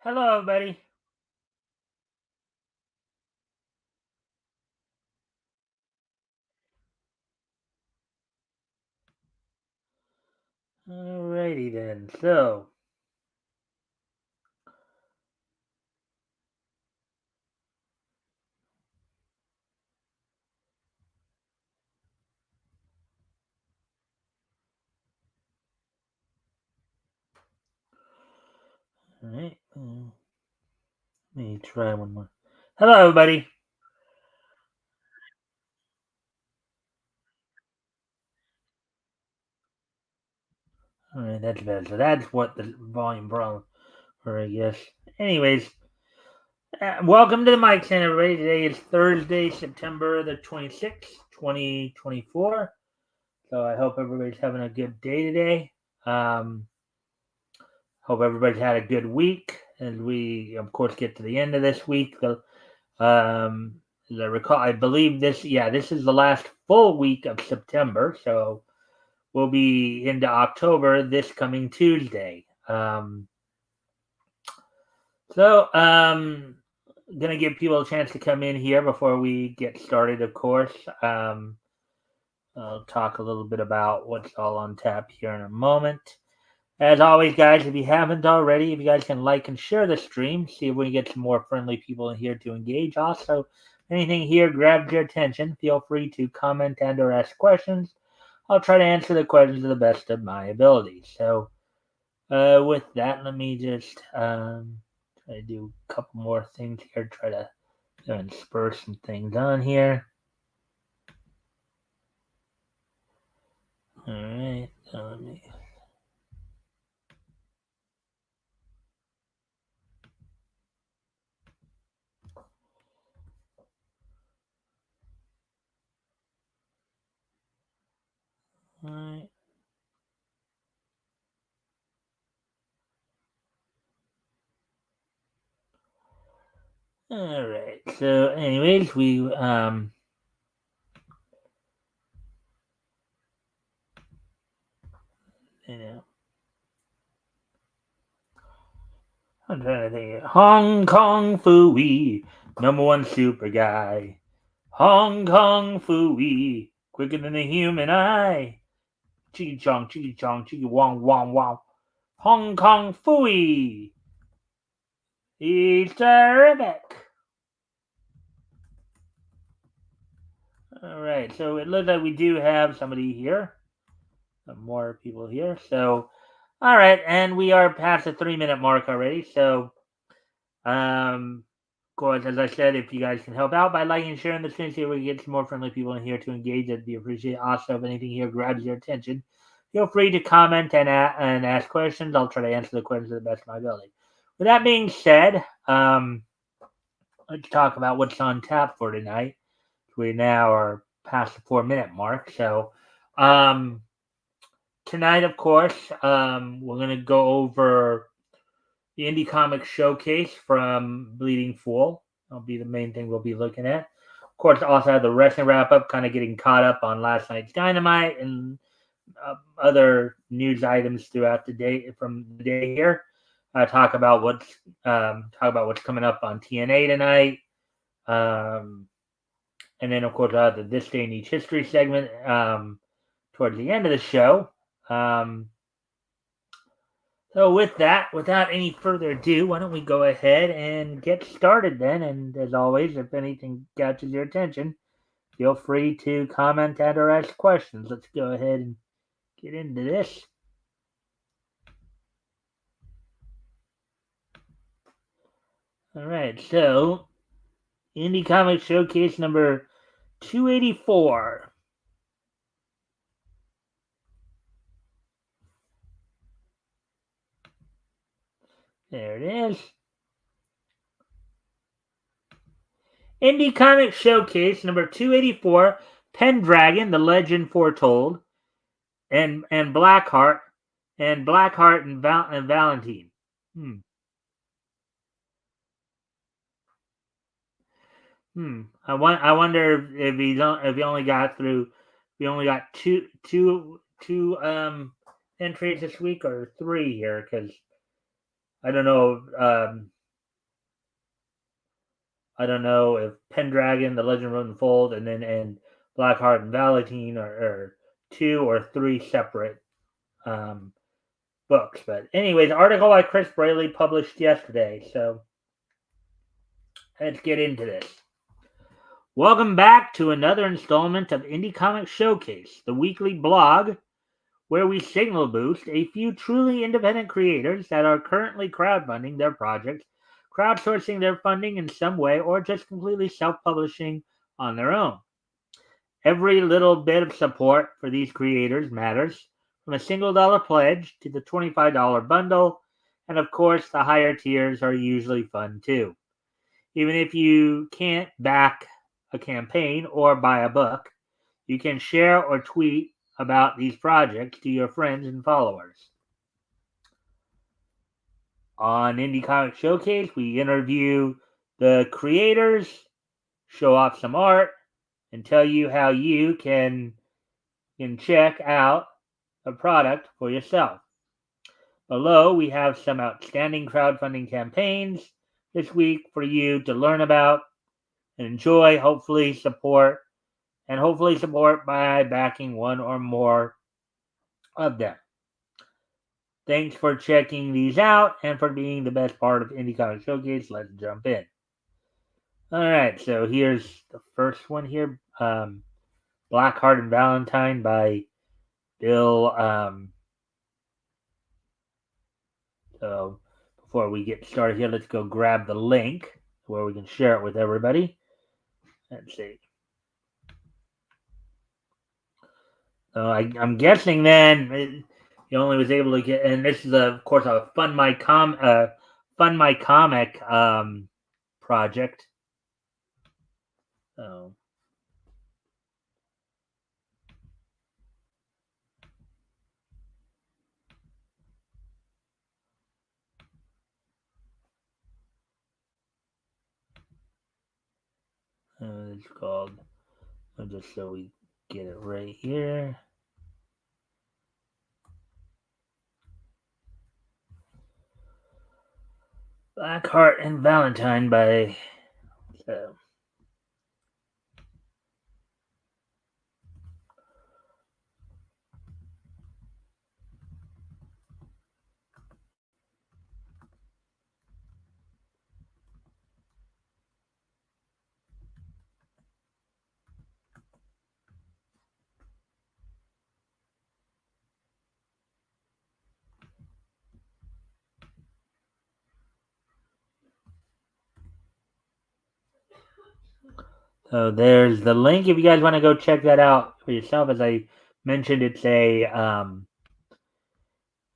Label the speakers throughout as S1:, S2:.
S1: Hello, everybody. Alrighty then. All right. Let me try one more. Hello, everybody. All right, that's better. So that's what the volume problem, or I guess. Anyways, welcome to the Mikestand, everybody. Today is Thursday, September the 26th, 2024. So I hope everybody's having a good day today. Hope everybody's had a good week. As we, of course, get to the end of this week, as I recall, I believe this is the last full week of September. So we'll be into October this coming Tuesday. Gonna give people a chance to come in here before we get started, of course. I'll talk a little bit about what's all on tap here in a moment. As always, guys, if you haven't already, if you guys can like and share the stream, see if we can get some more friendly people in here to engage. Also, anything here grabs your attention, feel free to comment and or ask questions. I'll try to answer the questions to the best of my ability. So, with that, let me just try to do a couple more things here, try to spur some things on here. All right, so let me. All right. All right. So, anyways, we you know, I'm trying to think. Hong Kong Fooey, number one super guy. Hong Kong Fooey, quicker than the human eye. Chiggy chong, chiggy wong, wong, wong. Hong Kong Fooey. He's terrific. All right, so it looks like we do have somebody here. Some more people here. So, all right, and we are past the 3 minute mark already. So, of course, as I said, if you guys can help out by liking and sharing the stream, see if we can get some more friendly people in here to engage, that'd be appreciated. Also, if anything here grabs your attention, feel free to comment and ask questions. I'll try to answer the questions to the best of my ability. With that being said, let's talk about what's on tap for tonight. We now are past the 4 minute mark. So, tonight, of course, we're going to go over the Indie Comics Showcase from Bleeding Fool. That'll be the main thing we'll be looking at. Of course, also have the wrestling wrap up, kind of getting caught up on last night's Dynamite and other news items throughout the day from the day here. Talk about what's coming up on TNA tonight, and then of course the This Day in Each History segment towards the end of the show. So with that, without any further ado, why don't we go ahead and get started then? And as always, if anything catches your attention, feel free to comment and or ask questions. Let's go ahead and get into this. All right, so Indie Comics Showcase number 284. There it is. Indie Comics Showcase number 284, Pendragon, The Legend Foretold, and Blackheart, and Valentine. I wonder if he only got through. We only got two entries this week or three here because I don't know. I don't know if Pendragon, The Legend of Unfold, and Blackheart and Valentine are two or three separate um, books. But anyways, article by Chris Braley published yesterday. So let's get into this. Welcome back to another installment of Indie Comic Showcase, the weekly blog where we signal boost a few truly independent creators that are currently crowdfunding their projects, crowdsourcing their funding in some way, or just completely self-publishing on their own. Every little bit of support for these creators matters, from a single dollar pledge to the $25 bundle, and of course the higher tiers are usually fun too. Even if you can't back a campaign or buy a book, you can share or tweet about these projects to your friends and followers. On Indie Comic Showcase, we interview the creators, show off some art, and tell you how you can check out a product for yourself. Below, we have some outstanding crowdfunding campaigns this week for you to learn about and enjoy, hopefully support by backing one or more of them. Thanks for checking these out and for being the best part of Indie Comic Showcase. Let's jump in. All right, so here's the first one here. Blackheart and Valentine by Bill. So before we get started here, let's go grab the link where we can share it with everybody. Let's see. So I'm guessing then he only was able to get, and this is of course a Fund My Comic project. So it's called, just so we get it right here. Blackheart and Valentine by So there's the link if you guys want to go check that out for yourself. As I mentioned, it's a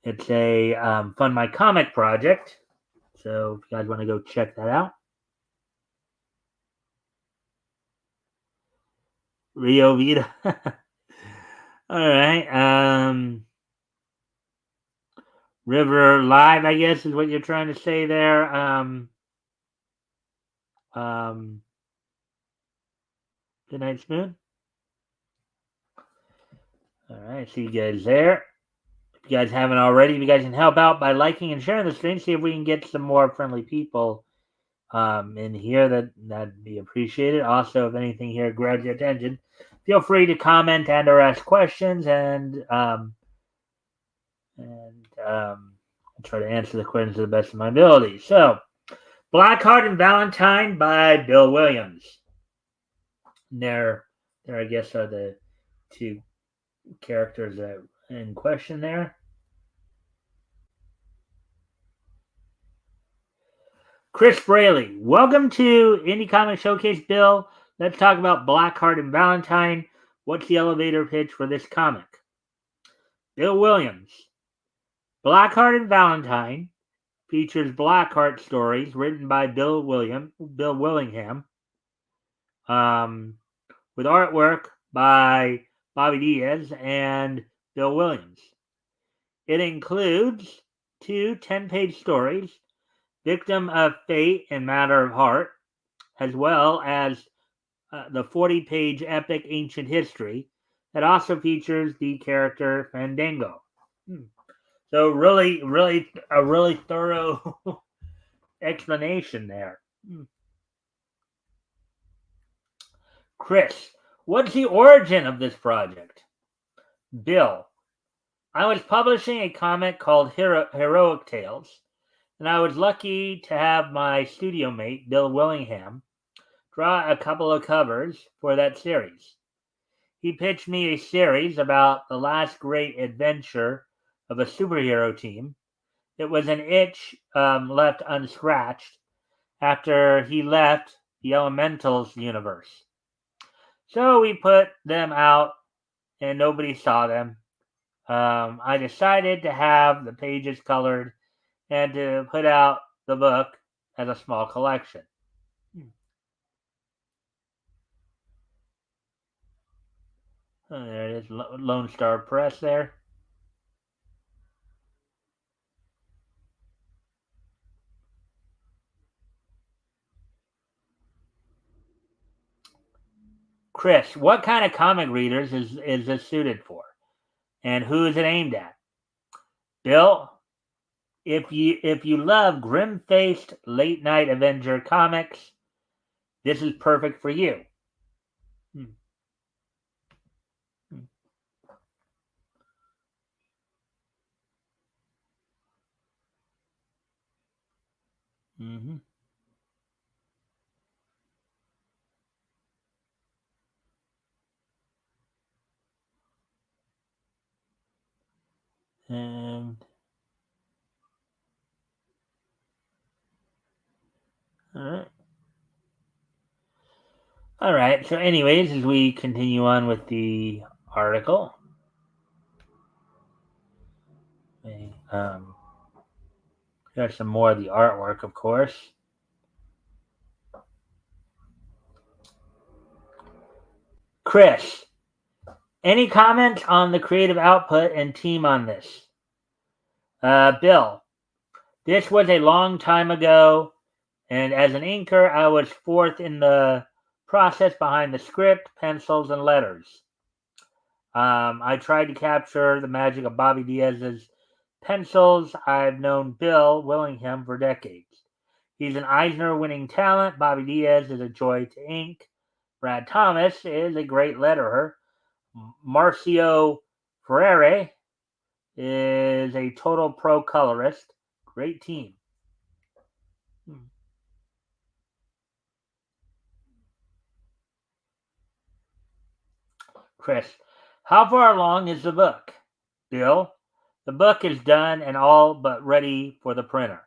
S1: Fund My Comic project. So if you guys want to go check that out. Rio Vita. All right. River Live, I guess, is what you're trying to say there. Good night, Spoon. All right, see you guys there. If you guys haven't already, if you guys can help out by liking and sharing the stream, see if we can get some more friendly people in here. That'd be appreciated. Also, if anything here grabs your attention, feel free to comment and or ask questions, and I'll try to answer the questions to the best of my ability. So, Blackheart and Valentine by Bill Williams. There, I guess, are the two characters that are in question there. Chris Braley, welcome to Indie Comic Showcase, Bill. Let's talk about Blackheart and Valentine. What's the elevator pitch for this comic? Bill Williams. Blackheart and Valentine features Blackheart stories written by Bill Willingham, with artwork by Bobby Diaz and Bill Williams. It includes two 10-page stories, Victim of Fate and Matter of Heart, as well as the 40-page epic Ancient History that also features the character Fandango. So really a really thorough explanation there. Chris, what's the origin of this project? Bill, I was publishing a comic called Heroic Tales, and I was lucky to have my studio mate, Bill Willingham, draw a couple of covers for that series. He pitched me a series about the last great adventure of a superhero team. It was an itch left unscratched after he left the Elementals universe. So we put them out and nobody saw them. I decided to have the pages colored and to put out the book as a small collection. Oh, there it is, Lone Star Press there. Chris, what kind of comic readers is this suited for? And who is it aimed at? Bill, if you love grim-faced late-night Avenger comics, this is perfect for you. Mm-hmm. And all right. All right. So, anyways, as we continue on with the article, um, there's some more of the artwork, of course. Chris, any comments on the creative output and team on this? Bill, this was a long time ago, and as an inker, I was fourth in the process behind the script, pencils, and letters. I tried to capture the magic of Bobby Diaz's pencils. I've known Bill Willingham for decades. He's an Eisner winning talent. Bobby Diaz is a joy to ink. Brad Thomas is a great letterer. Marcio Freire is a total pro colorist. Great team. Chris, how far along is the book? Bill, the book is done and all but ready for the printer.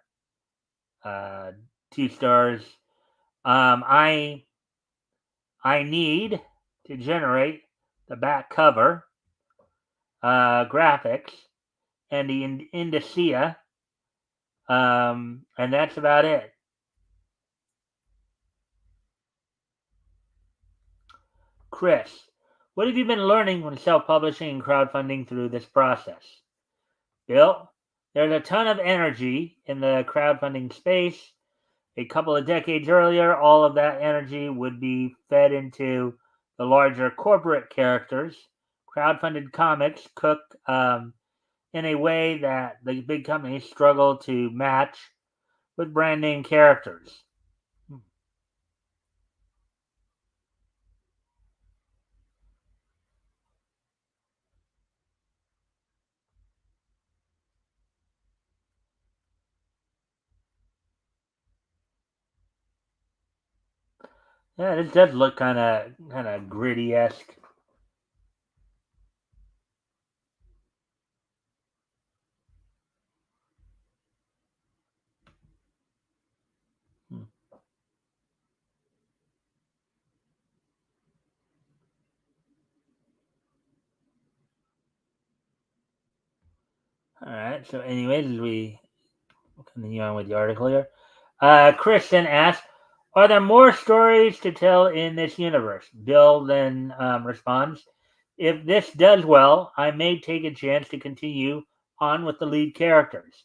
S1: Uh, 2 stars. I need to generate the back cover, graphics, and the indicia, and that's about it. Chris, what have you been learning when self-publishing and crowdfunding through this process? Bill, there's a ton of energy in the crowdfunding space. A couple of decades earlier, all of that energy would be fed into the larger corporate characters. Crowdfunded comics cook in a way that the big companies struggle to match with brand name characters. Yeah, this does look kind of gritty esque. All right. So, anyways, as we continue on with the article here, Kristen asks, "Are there more stories to tell in this universe?" Bill then responds, "If this does well, I may take a chance to continue on with the lead characters."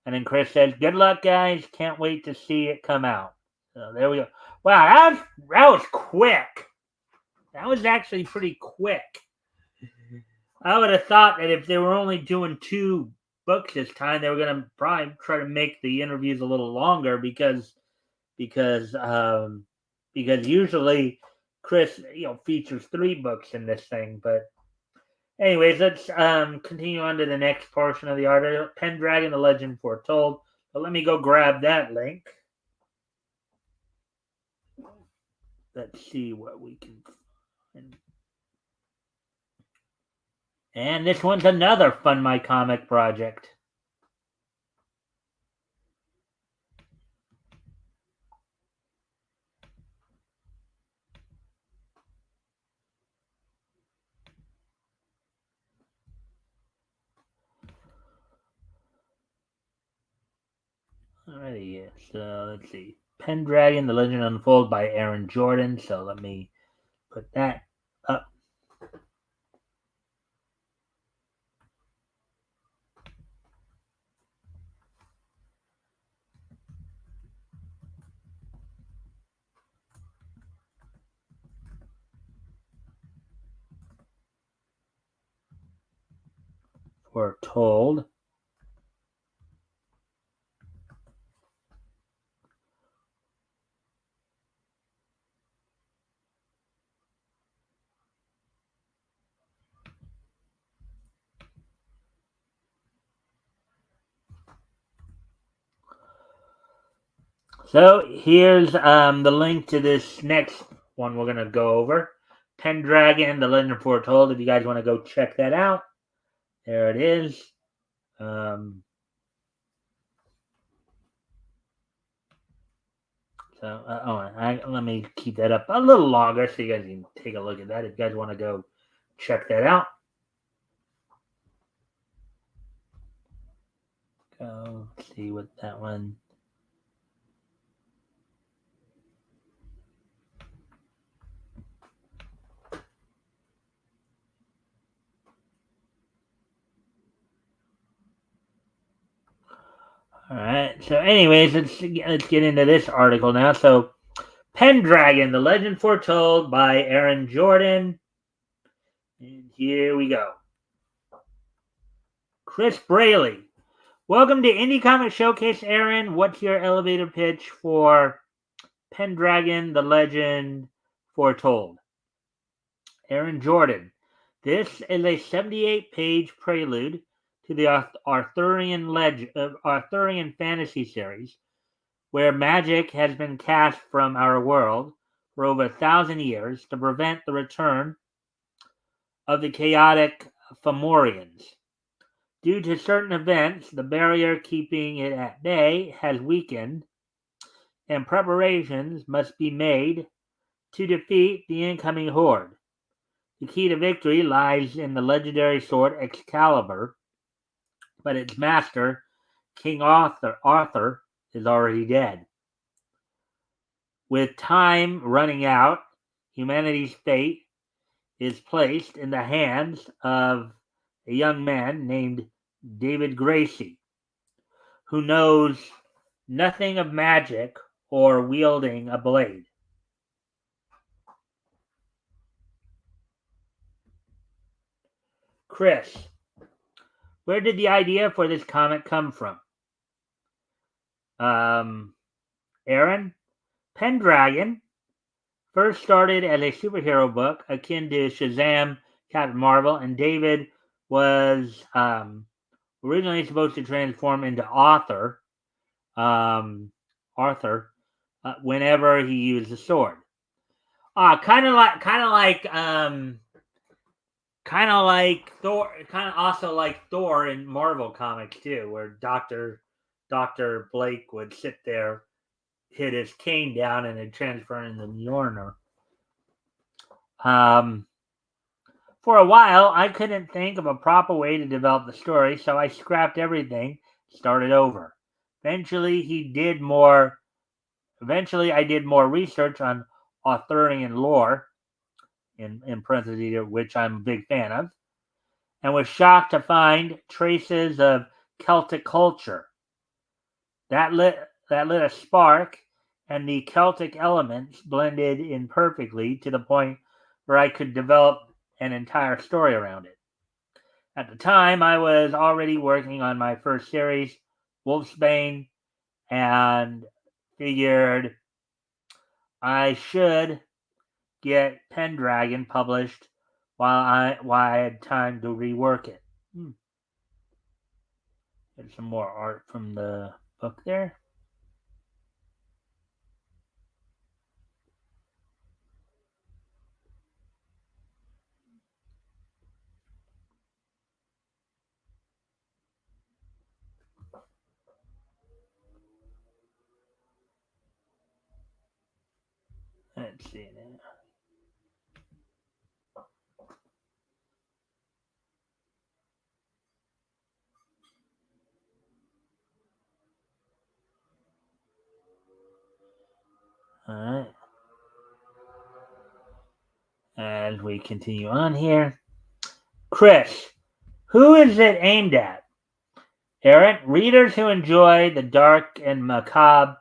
S1: And then Chris says, "Good luck, guys. Can't wait to see it come out." So there we go. Wow, that was quick. That was actually pretty quick. I would have thought that if they were only doing two books this time. They were going to probably try to make the interviews a little longer because because usually Chris features 3 books in this thing. But anyways, let's continue on to the next portion of the article. Pendragon: The Legend Foretold. But let me go grab that link. Let's see what we can find. And this one's another Fun My Comic project. Alrighty, so let's see. Pendragon: The Legend Unfold by Aaron Jordan. So let me put that up. Foretold. So here's the link to this next one we're gonna go over. Pendragon: The Legend Foretold. If you guys want to go check that out, there it is. Let me keep that up a little longer so you guys can take a look at that if you guys want to go check that out. Go see what that one. All right. So, anyways, let's get into this article now. So, Pendragon: The Legend Foretold by Aaron Jordan. And here we go. Chris Braley. Welcome to Indie Comic Showcase, Aaron. What's your elevator pitch for Pendragon: The Legend Foretold? Aaron Jordan. This is a 78-page prelude to the Arthurian fantasy series, where magic has been cast from our world for over 1,000 years to prevent the return of the chaotic Fomorians. Due to certain events, the barrier keeping it at bay has weakened, and preparations must be made to defeat the incoming horde. The key to victory lies in the legendary sword Excalibur, but its master, King Arthur, is already dead. With time running out, humanity's fate is placed in the hands of a young man named David Gracie, who knows nothing of magic or wielding a blade. Chris, where did the idea for this comic come from? Aaron, Pendragon first started as a superhero book akin to Shazam, Captain Marvel, and David was originally supposed to transform into Arthur whenever he used the sword. Kind of like Thor, kind of also like Thor in Marvel comics too, where Doctor Blake would sit there, hit his cane down, and then transfer into Mjolnir. For a while, I couldn't think of a proper way to develop the story, so I scrapped everything, started over. Eventually, I did more research on Arthurian lore, in parentheses, which I'm a big fan of, and was shocked to find traces of Celtic culture. That lit a spark, and the Celtic elements blended in perfectly to the point where I could develop an entire story around it. At the time, I was already working on my first series, Wolfsbane, and figured I should get Pendragon published while I had time to rework it. There's some more art from the book there. Let's see now. All right. As we continue on here, Chris, who is it aimed at? Aaron, readers who enjoy the dark and macabre,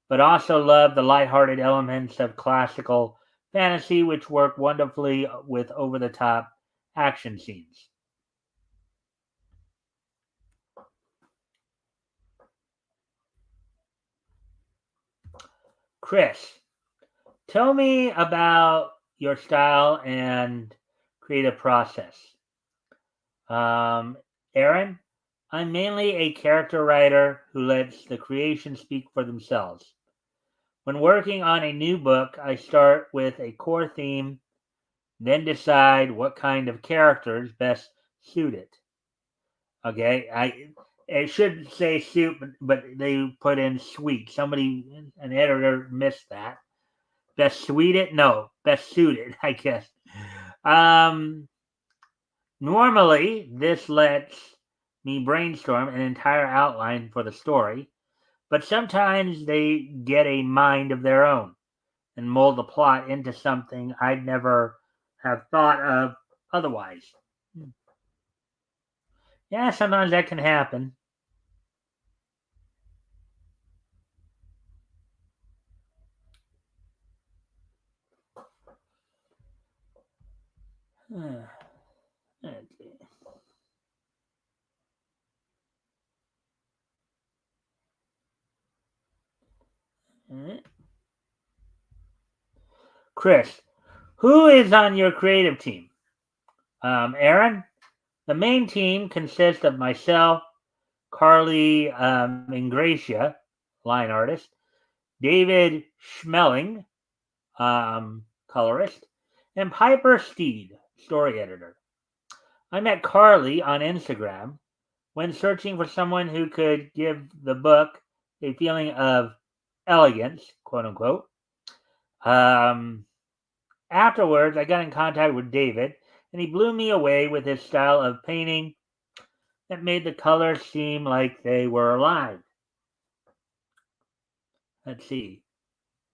S1: but also love the lighthearted elements of classical fantasy, which work wonderfully with over the top action scenes. Chris, tell me about your style and creative process. Aaron, I'm mainly a character writer who lets the creations speak for themselves. When working on a new book, I start with a core theme, then decide what kind of characters best suit it. Okay, it should say suit, but they put in sweet. An editor missed that. Best suite it? No, best suited, I guess. Um, Normally, this lets me brainstorm an entire outline for the story, but sometimes they get a mind of their own and mold the plot into something I'd never have thought of otherwise. Yeah, sometimes that can happen. Let's see. Chris, who is on your creative team? Aaron, the main team consists of myself, Carly Ingracia, line artist, David Schmeling, colorist, and Piper Steed, story editor. I met Carly on Instagram when searching for someone who could give the book a feeling of elegance, quote unquote. Um, Afterwards, I got in contact with David, and he blew me away with his style of painting that made the colors seem like they were alive. Let's see.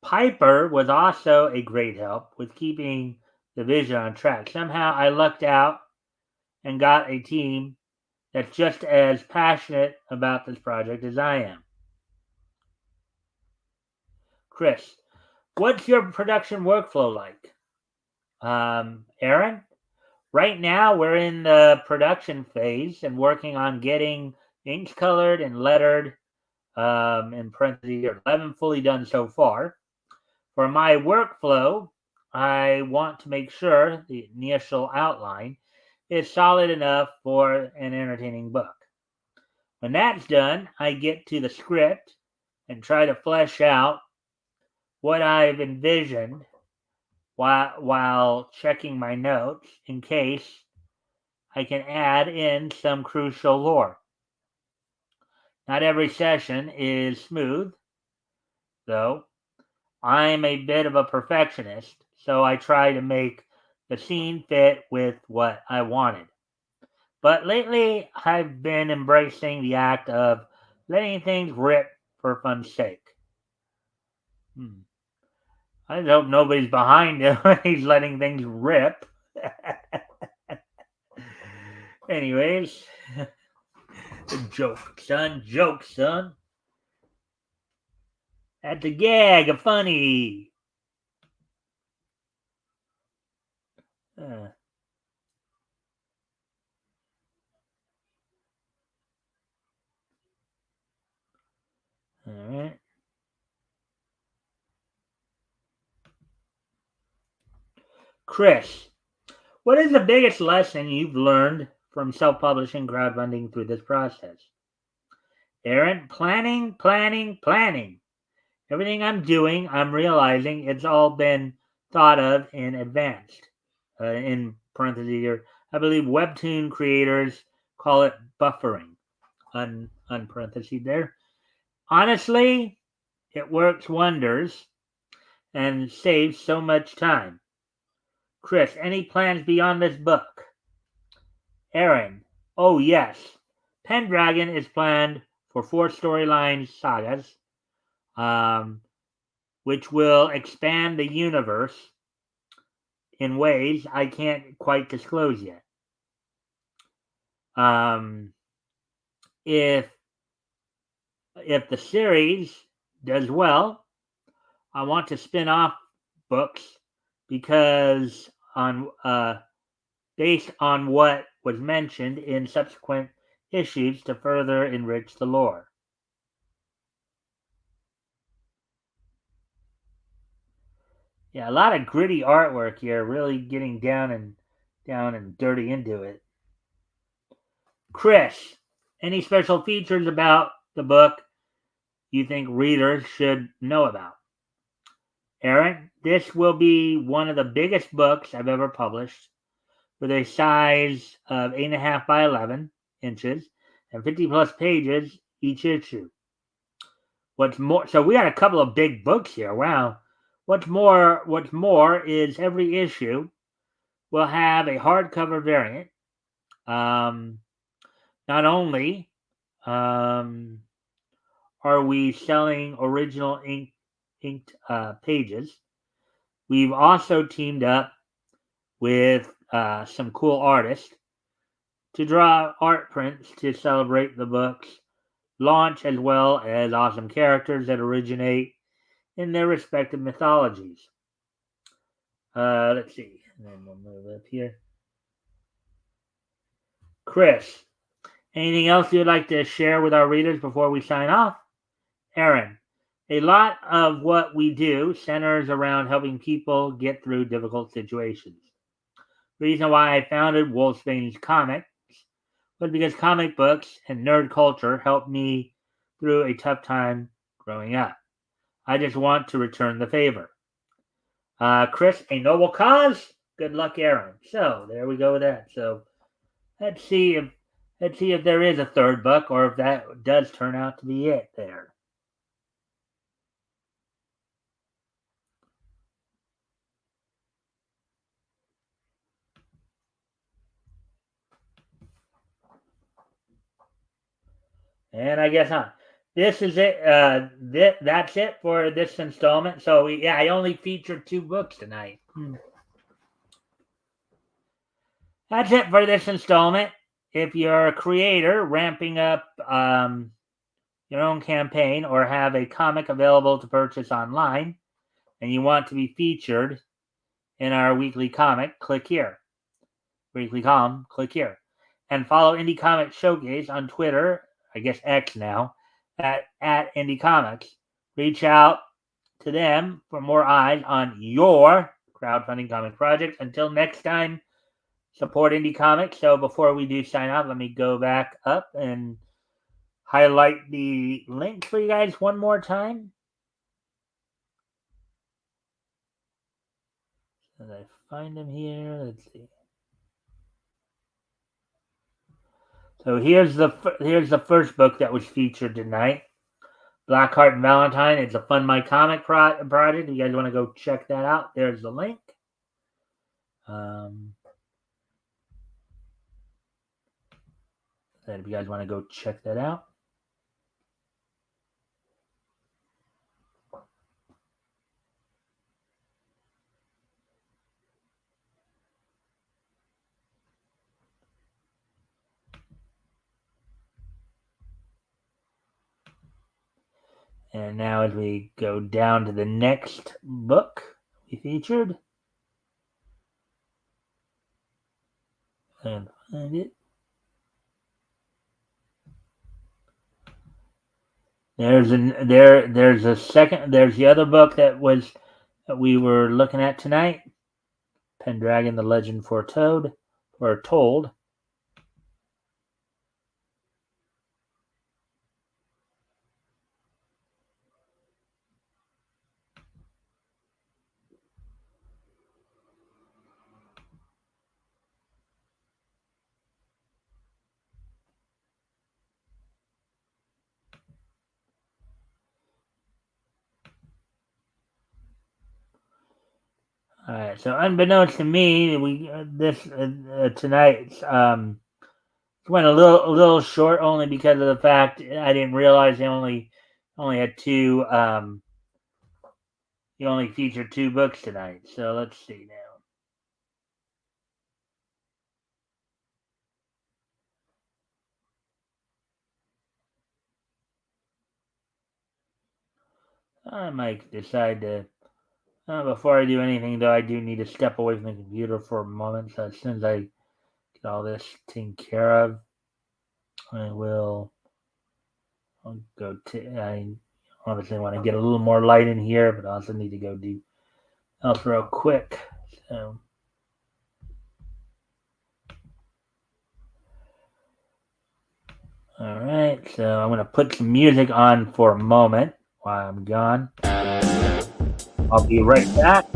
S1: Piper was also a great help with keeping the vision on track. Somehow I lucked out and got a team that's just as passionate about this project as I am. Chris, what's your production workflow like? Aaron, right now we're in the production phase and working on getting inks colored and lettered, in parentheses, 11 fully done so far. For my workflow, I want to make sure the initial outline is solid enough for an entertaining book. When that's done, I get to the script and try to flesh out what I've envisioned while checking my notes in case I can add in some crucial lore. Not every session is smooth, though. I'm a bit of a perfectionist, so I try to make the scene fit with what I wanted. But lately, I've been embracing the act of letting things rip for fun's sake. Hmm. I hope nobody's behind him when he's letting things rip. Anyways, joke, son. Joke, son. That's a gag, a funny. Uh, All right. Chris, what is the biggest lesson you've learned from self-publishing crowdfunding through this process? Aaron, planning, planning, planning. Everything I'm doing, I'm realizing it's all been thought of in advance. In parentheses here, I believe webtoon creators call it buffering. Parentheses there. Honestly, it works wonders and saves so much time. Chris, any plans beyond this book? Aaron, oh yes. Pendragon is planned for 4 storyline sagas, um, which will expand the universe in ways I can't quite disclose yet. Um, if the series does well, I want to spin off books because on based on what was mentioned in subsequent issues to further enrich the lore. Yeah, a lot of gritty artwork here, really getting down and dirty into it. Chris, any special features about the book you think readers should know about? Aaron, this will be one of the biggest books I've ever published, with a size of 8.5 by 11 inches and 50 plus pages each issue. What's more, so we got a couple of big books here. Wow. What's more is every issue will have a hardcover variant. Um, Not only um, are we selling original inked pages, we've also teamed up with some cool artists to draw art prints to celebrate the book's launch, as well as awesome characters that originate in their respective mythologies. Let's see. And then we'll move up here. Chris, anything else you'd like to share with our readers before we sign off? Aaron, a lot of what we do centers around helping people get through difficult situations. The reason why I founded Wolfsbane's Comics was because comic books and nerd culture helped me through a tough time growing up. I just want to return the favor. Chris, a noble cause. Good luck, Aaron. So there we go with that. So let's see if there is a third book, or if that does turn out to be it there. And I guess not. This is it. That's it for this installment. So yeah, I only featured 2 books tonight. That's it for this installment. If you're a creator ramping up your own campaign, or have a comic available to purchase online, and you want to be featured in our weekly comic, click here. Weekly column, click here. And follow Indie Comics Showcase on Twitter, I guess X now, at Indie Comics. Reach out to them for more eyes on your crowdfunding comic projects. Until next time, support Indie Comics. So before we do sign out, let me go back up and highlight the links for you guys one more time. As I find them here, let's see. So here's the first book that was featured tonight, Blackheart and Valentine. It's a Fund My Comic project. You guys want to go check that out? There's the link. If you guys want to go check that out. And now as we go down to the next book we featured, and find it. There's a second. There's the other book that we were looking at tonight. Pendragon: The Legend Foretold. All right. So unbeknownst to me, we this tonight went a little short only because of the fact I didn't realize they only had two. You only featured two books tonight. So let's see now. I might decide to. Before I do anything, though, I do need to step away from the computer for a moment. So as soon as I get all this taken care of, I will. I'll go. I obviously want to get a little more light in here, but I also need to go do else real quick. So. All right, so I'm going to put some music on for a moment while I'm gone. I'll be right back.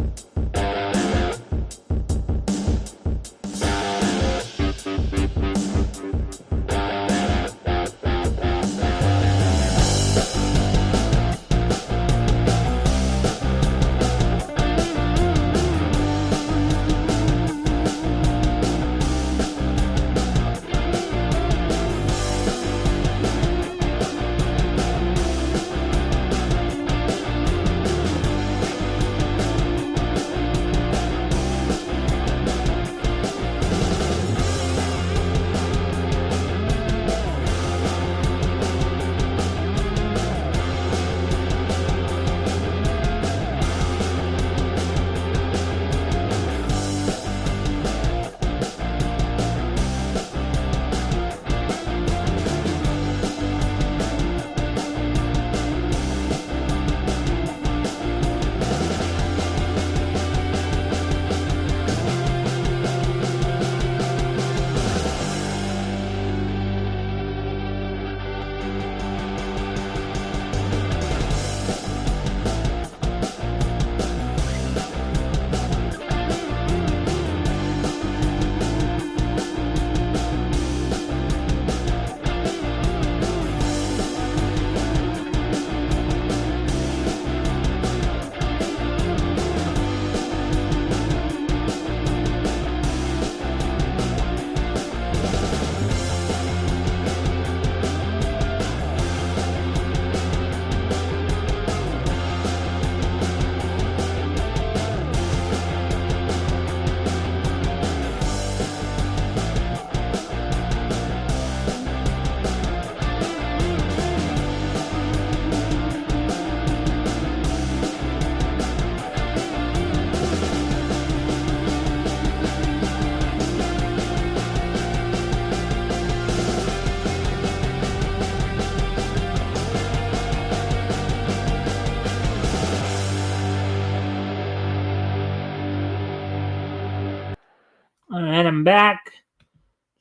S1: All right, I'm back.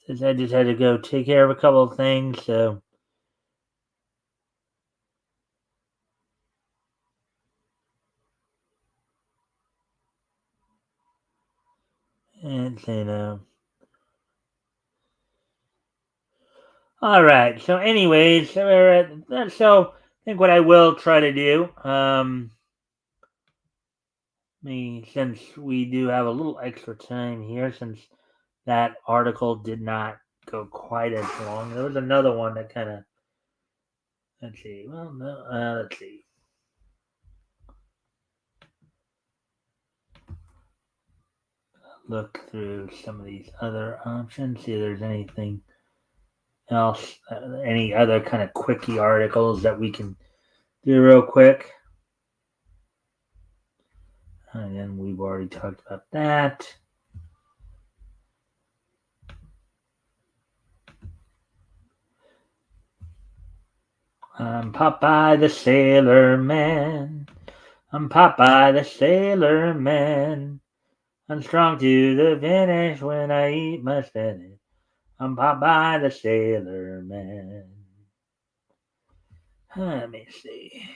S1: Since I just had to go take care of a couple of things, so. And all right. So, anyways, so we're at, so I think what I will try to do, since we do have a little extra time here, since that article did not go quite as long. There was another one that kind of. Let's see. Well, no. Let's see. Look through some of these other options. See if there's anything else, any other kind of quickie articles that we can do real quick. And then we've already talked about that. I'm Popeye the Sailor Man. I'm Popeye the Sailor Man. I'm strong to the finish when I eat my spinach. I'm Popeye the Sailor Man. Let me see.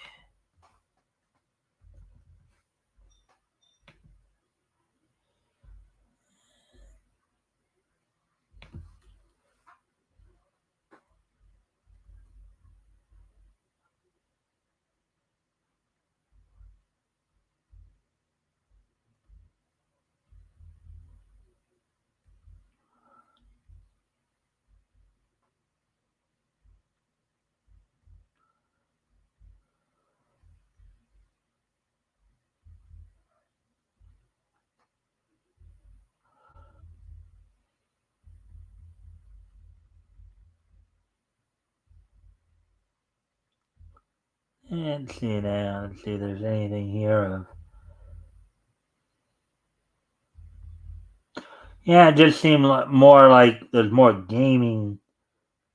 S1: Let's see now. Let's see if there's anything here of. Yeah, it just seemed more like there's more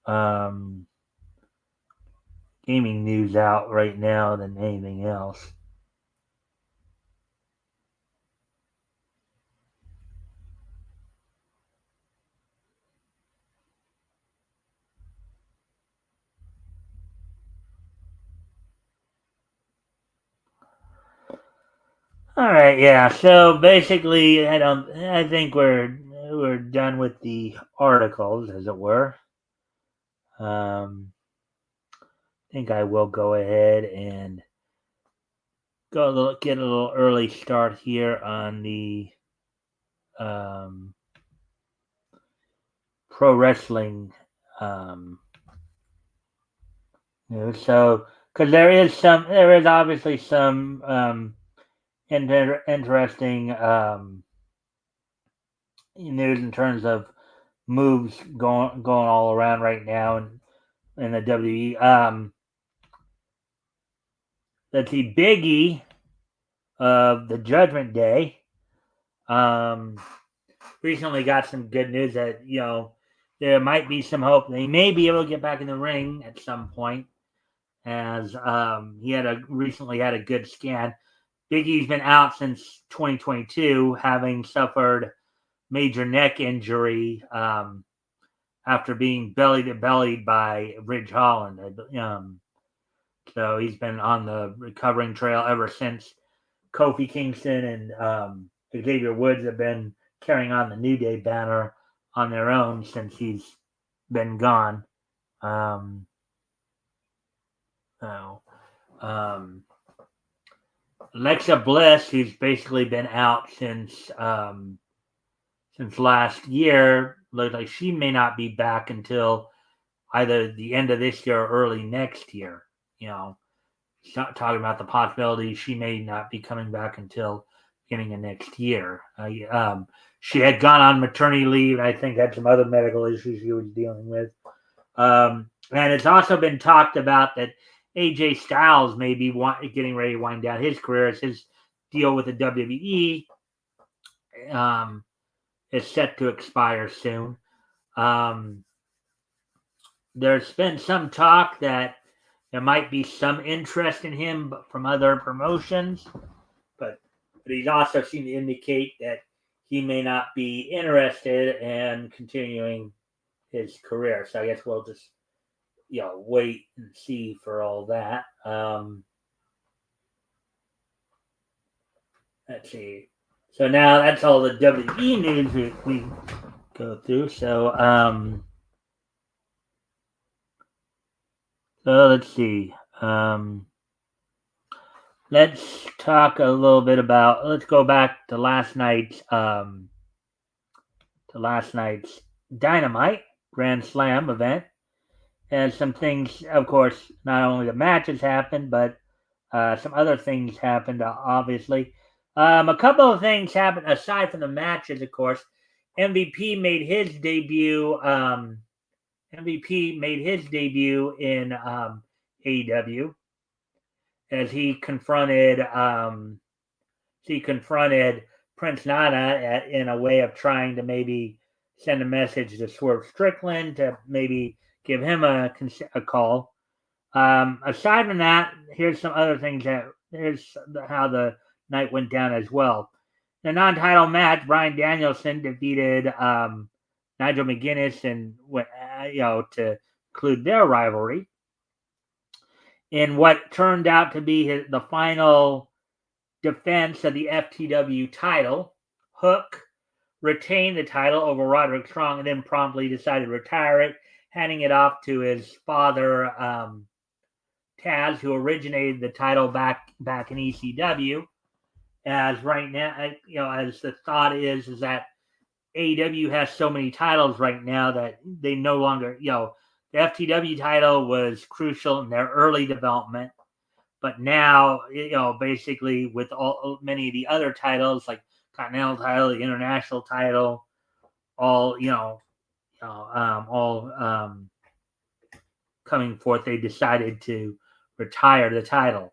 S1: um, gaming news out right now than anything else. All right, yeah. So basically, I don't. I think we're done with the articles, as it were. I think I will go ahead and get a little early start here on the um, pro wrestling news. So, because there is obviously some interesting news in terms of moves going all around right now in the WWE. Let's see, Biggie of the Judgment Day um, recently got some good news that there might be some hope they may be able to get back in the ring at some point, as he recently had a good scan. Biggie's been out since 2022, having suffered major neck injury after being belly to belly by Ridge Holland. So he's been on the recovering trail ever since. Kofi Kingston and Xavier Woods have been carrying on the New Day banner on their own since he's been gone. So, Alexa Bliss, who's basically been out since last year, looks like she may not be back until either the end of this year or early next year. You know, talking about the possibility she may not be coming back until beginning of next year. She had gone on maternity leave. I think had some other medical issues she was dealing with. And it's also been talked about that AJ Styles may be getting ready to wind down his career as his deal with the WWE is set to expire soon. There's been some talk that there might be some interest in him from other promotions, but he's also seemed to indicate that he may not be interested in continuing his career. So I guess we'll just wait and see for all that. Let's see. So now that's all the WWE news we go through. So let's see. Let's talk a little bit about. Let's go back to last night's Dynamite Grand Slam event. And some things, of course, not only the matches happened, but some other things happened, obviously. A couple of things happened aside from the matches, of course. MVP made his debut. MVP made his debut in AEW as he confronted Prince Nana in a way of trying to maybe send a message to Swerve Strickland to maybe give him a call. Aside from that, here's some other things here's how the night went down as well. In a non-title match, Bryan Danielson defeated Nigel McGuinness and went, to conclude their rivalry in what turned out to be the final defense of the FTW title. Hook retained the title over Roderick Strong and then promptly decided to retire it, handing it off to his father, Taz, who originated the title back in ECW. As right now, as the thought is that AEW has so many titles right now that they no longer, the FTW title was crucial in their early development, but now, basically with many of the other titles like Continental title, the International title, all coming forth, they decided to retire the title.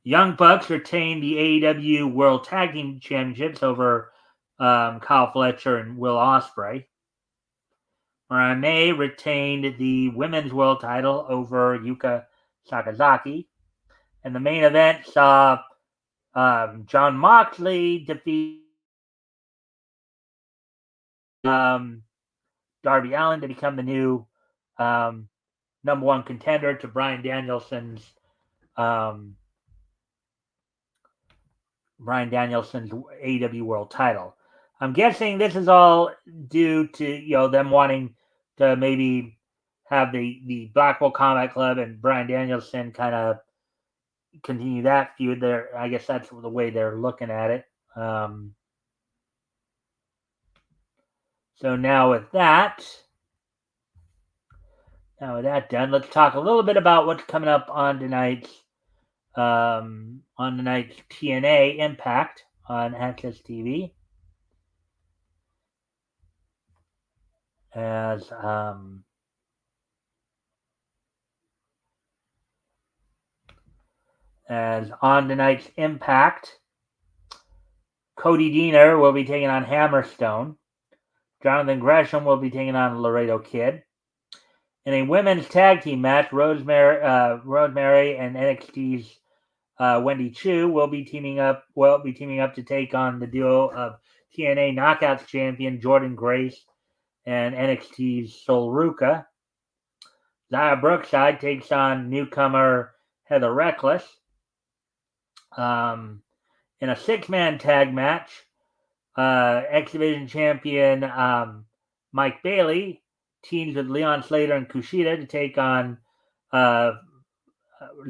S1: Young Bucks retained the AEW World Tag Team Championships over Kyle Fletcher and Will Ospreay. Mariah May retained the Women's World title over Yuka Sakazaki. And the main event saw Jon Moxley defeat Darby Allin to become the new number one contender to Bryan Danielson's AEW World title. I'm guessing this is all due to them wanting to maybe have the Blackwell Combat Club and Bryan Danielson kind of continue that feud there. I guess that's the way they're looking at it. So now with that done, let's talk a little bit about what's coming up on tonight's TNA Impact on Access TV. As on tonight's Impact, Cody Deaner will be taking on Hammerstone. Jonathan Gresham will be taking on Laredo Kid. In a women's tag team match, Rosemary and NXT's Wendy Chu will be teaming up to take on the duo of TNA Knockouts champion Jordan Grace and NXT's Sol Ruca. Zaya Brookside takes on newcomer Heather Reckless. In a six-man tag match, X Division champion Mike Bailey teams with Leon Slater and Kushida to take on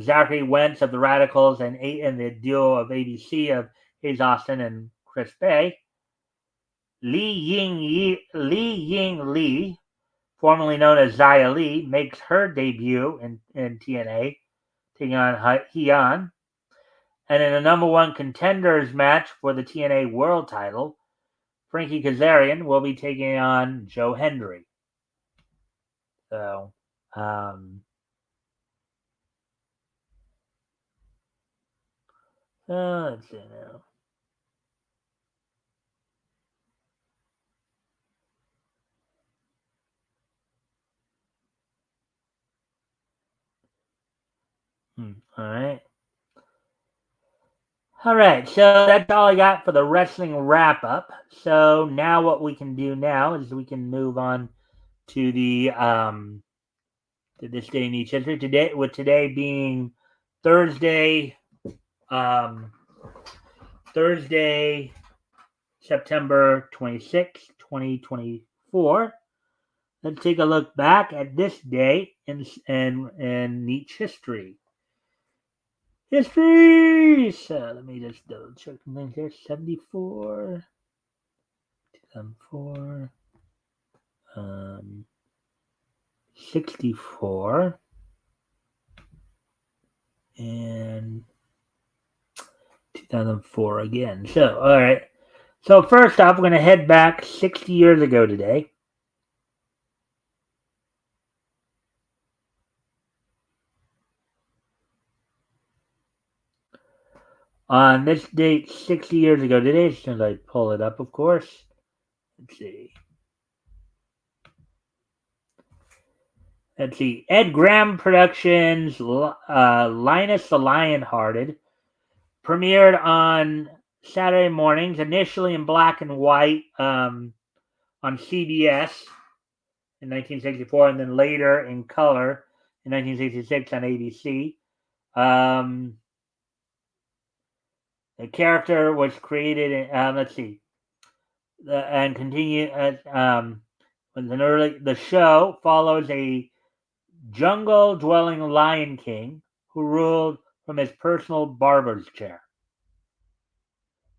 S1: Zachary Wentz of the Radicals and the duo of ABC of Hayes Austin and Chris Bay. Li Ying Lee, formerly known as Xia Li, makes her debut in TNA, taking on Heian. And in a number one contenders match for the TNA World title, Frankie Kazarian will be taking on Joe Hendry. So, let's see now. All right, so that's all I got for the wrestling wrap up. So now what we can do now is we can move on to the to this day in each history. Today being Thursday, September 26th, 2024. Let's take a look back at this day in each history. So let me just double check something here. 74, 2004, 64, and 2004 again. So, all right. So first off, we're going to head back 60 years ago today. On this date, 60 years ago today, as soon as I pull it up, of course. Let's see. let's see, Ed Graham Productions, Linus the Lionhearted, premiered on Saturday mornings, initially in black and white on CBS in 1964, and then later in color in 1966 on ABC. The character was created in, let's see, and continue the show follows a jungle-dwelling Lion King who ruled from his personal barber's chair.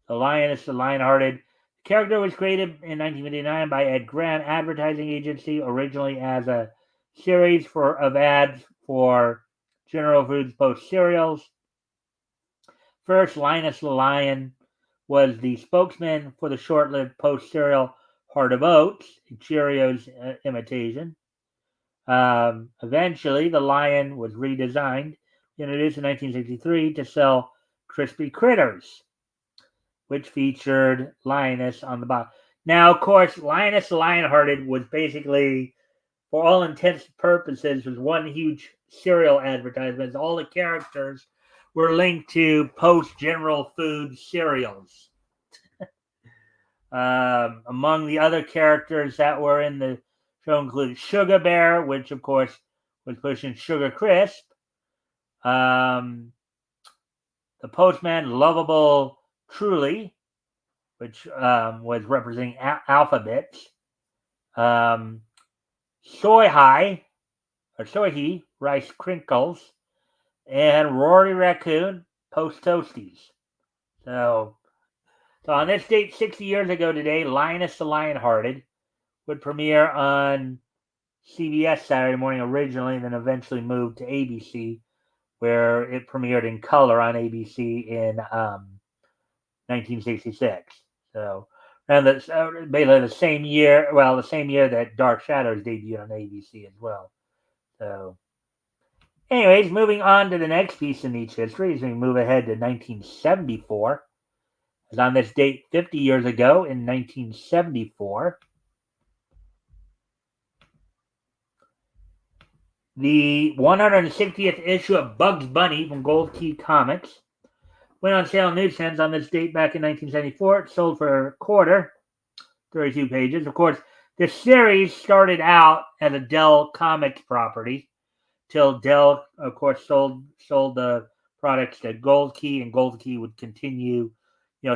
S1: The Lioness, the Lionhearted. The character was created in 1959 by Ed Graham Advertising Agency, originally as a series of ads for General Foods Post cereals. First, Linus the Lion was the spokesman for the short-lived Post cereal Heart of Oats, a Cheerios imitation. Eventually, the lion was redesigned, introduced in 1963 to sell Crispy Critters, which featured Linus on the bottom. Now, of course, Linus the Lionhearted was basically, for all intents and purposes, was one huge cereal advertisement. All the characters were linked to Post General Foods cereals. Among the other characters that were in the show included Sugar Bear, which of course was pushing Sugar Crisp. The Postman Lovable Truly, which was representing alphabets. Soy He, Rice Crinkles, and Rory Raccoon, Post Toasties. So on this date, 60 years ago today, Linus the Lionhearted would premiere on CBS Saturday morning originally, and then eventually moved to ABC, where it premiered in color on ABC in 1966. So, and basically the same year that Dark Shadows debuted on ABC as well. So, anyways, moving on to the next piece in Nietzsche history as we move ahead to 1974. As on this date, 50 years ago in 1974, the 160th issue of Bugs Bunny from Gold Key Comics went on sale in newsstands on this date back in 1974. It sold for a quarter, 32 pages. Of course, the series started out as a Dell Comics property, till Dell, of course, sold the products to Gold Key, and Gold Key would continue,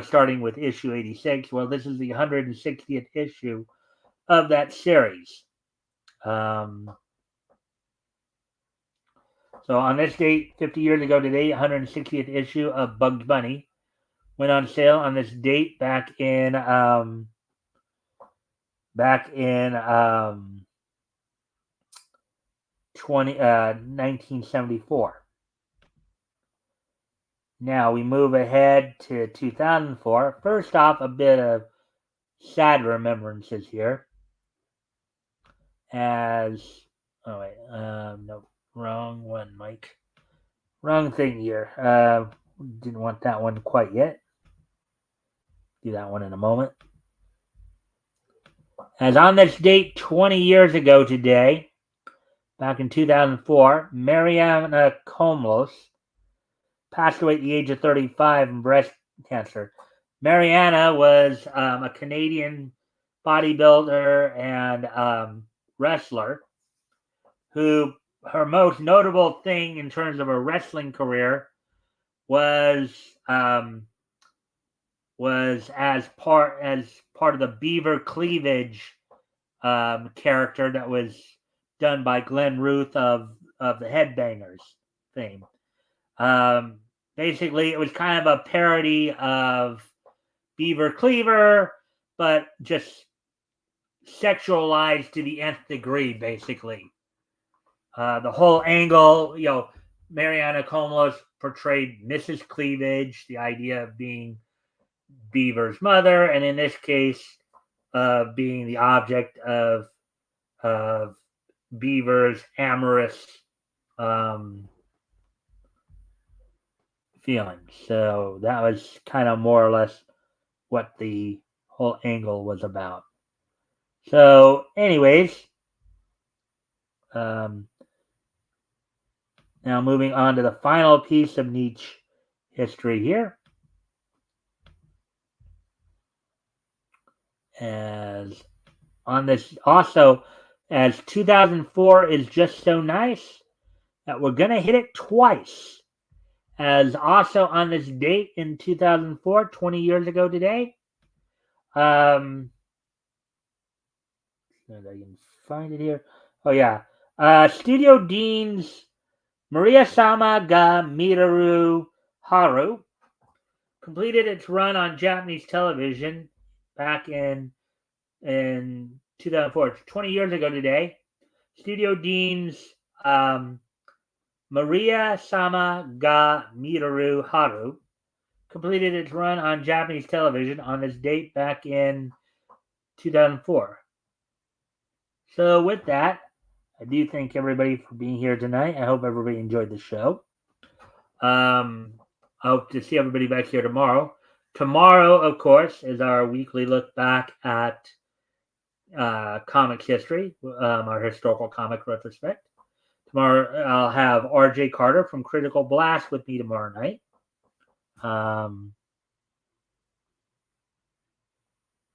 S1: starting with issue 86. Well, this is the 160th issue of that series. So on this date, 50 years ago today, 160th issue of Bugs Bunny went on sale on this date back in 1974. Now we move ahead to 2004. First off, a bit of sad remembrances here. No, wrong one, Mike. Wrong thing here. Didn't want that one quite yet. Do that one in a moment. As on this date 20 years ago today, back in 2004, Mariana Komlos passed away at the age of 35 from breast cancer. Mariana was a Canadian bodybuilder and wrestler who, her most notable thing in terms of her wrestling career was as part of the Beaver Cleavage character that was done by Glenn Ruth of the Headbangers fame. Basically, it was kind of a parody of Beaver Cleaver, but just sexualized to the nth degree, basically. The whole angle, Mariana Komlos portrayed Mrs. Cleavage, the idea of being Beaver's mother, and in this case, being the object of Beaver's amorous feelings. So that was kind of more or less what the whole angle was about. So, anyways, Now moving on to the final piece of niche history here. As on this also, as 2004 is just so nice that we're going to hit it twice. As also on this date in 2004, 20 years ago today, if I can find it here. Oh, yeah. Studio Dean's Maria-sama ga Miraru Haru completed its run on Japanese television back in 2004, 20 years ago today. Studio Dean's Maria-sama ga Miraru Haru completed its run on Japanese television on this date back in 2004. So with that, I do thank everybody for being here tonight. I hope everybody enjoyed the show. I hope to see everybody back here tomorrow. Tomorrow, of course, is our weekly look back at comics history, our historical comic retrospect. Tomorrow, I'll have RJ Carter from Critical Blast with me tomorrow night.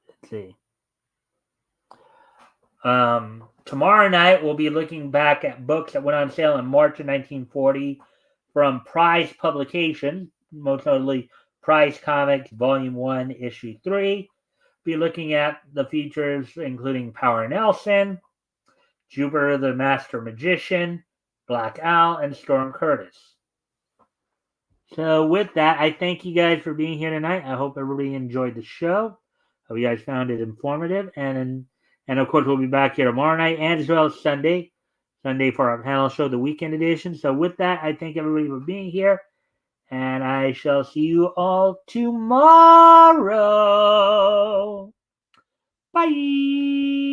S1: Let's see. Tomorrow night, we'll be looking back at books that went on sale in March of 1940 from Prize Publications, most notably Prize Comics, Volume 1, Issue 3. Be looking at the features including Power Nelson, Jupiter the Master Magician, Black Owl, and Storm Curtis. So with that, I thank you guys for being here tonight. I hope everybody enjoyed the show. Hope you guys found it informative. And of course, we'll be back here tomorrow night and as well as Sunday for our panel show, the weekend edition. So with that, I thank everybody for being here. And I shall see you all tomorrow. Bye.